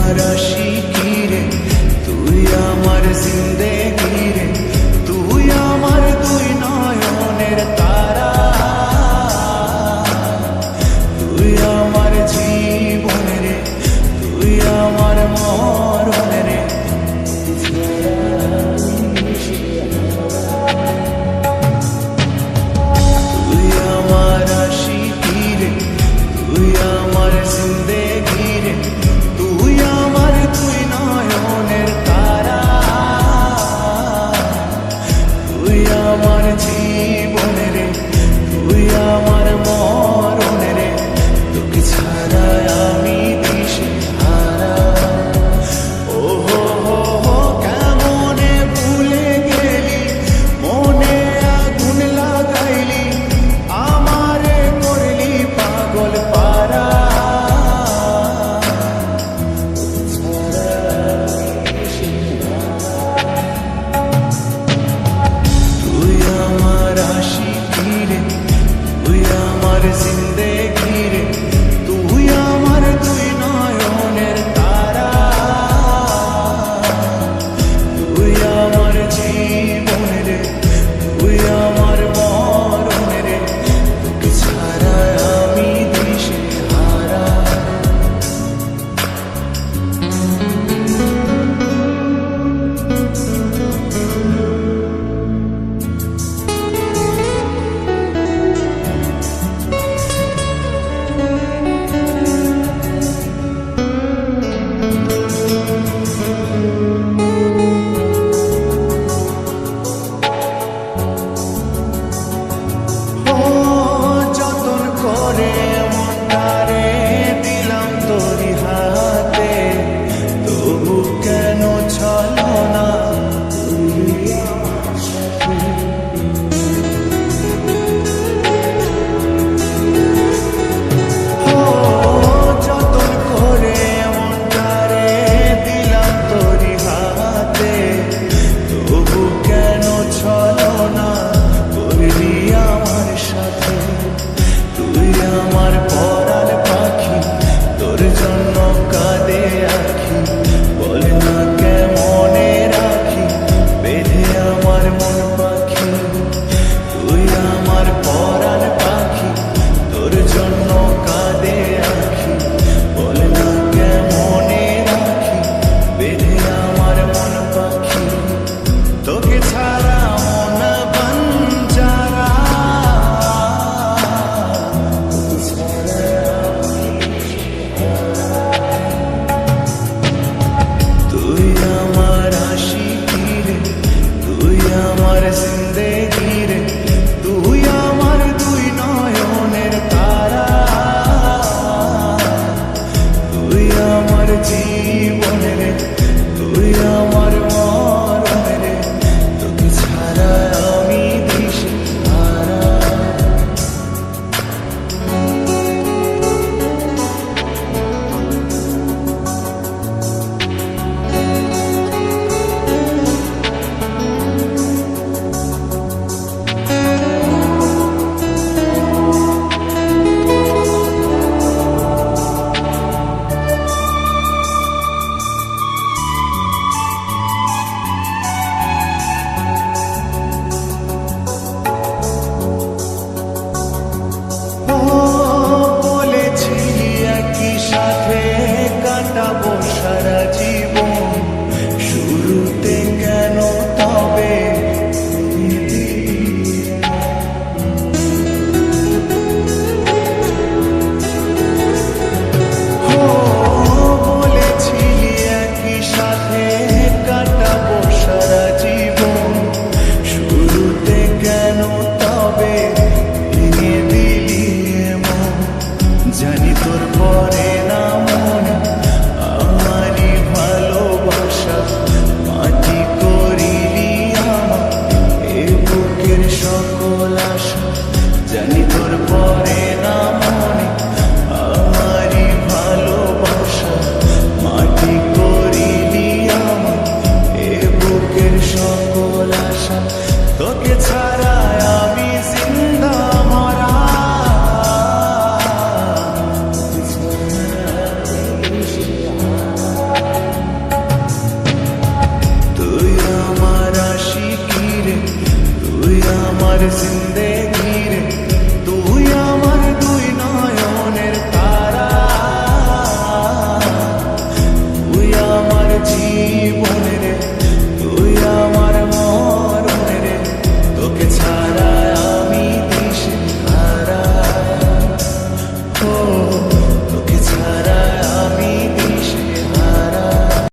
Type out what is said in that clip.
আমার আশিকি রে, তুই আমার জিন্দেগি রে, তুই আমার দুই নয়নের তারা, তুই আমার জীবন রে, তুই আমার মরণ রে। তুই আমার আশিকি রে, তুই আমার জিন্দেগি রে, তুই আমার দুই নয়নের তারা, তুই আমার জীবন রে, তুই আমার মরণ রে। তোকে ছাড়া আমি দিশেহারা। ও হো হো হো, কেমনে ভুলে গেলি, মনে আগুন লাগাইলি, আমারে করলি পাগল পারা। তুই আমার আশিকি রে, তুই আমার জিন্দেগি রে, তুই আমার দুই নয়নের তারা, তুই আমার জীবন রে, তুই আমার মরণ রে। তোকে ছাড়া আমি দিশেহারা। ও যতন করে মনটারে দিলাম তোরি হাতে, তবু কেন ছলো না তুই আমার সাথে। ও যতন করে মনটারে দিলাম তোরি হাতে, তবু কেন ছলো না করলি আমার সাথে। তুই আমার পরাণ পাখি, তোর জন্য কাঁদে আখি, বল না কেমনে রাখি বেঁধে আমার মন পাখি। তুই আমার পরাণ পাখি, তোর জন্য কাঁদে আখি, বল না কেমনে রাখি বেঁধে আমার মন পাখি। তোকে ছাড়া মন বাঞ্জারা, তুই আমার আশিকি রে, তুই আমার জিন্দেগি রে, তুই আমার দুই নয়নের তারা, তুই আমার জীবন রে, তুই আমার মরণ রে। তোকে ছাড়া আমি দিশেহারা। ও বলেছিলি একই সাথে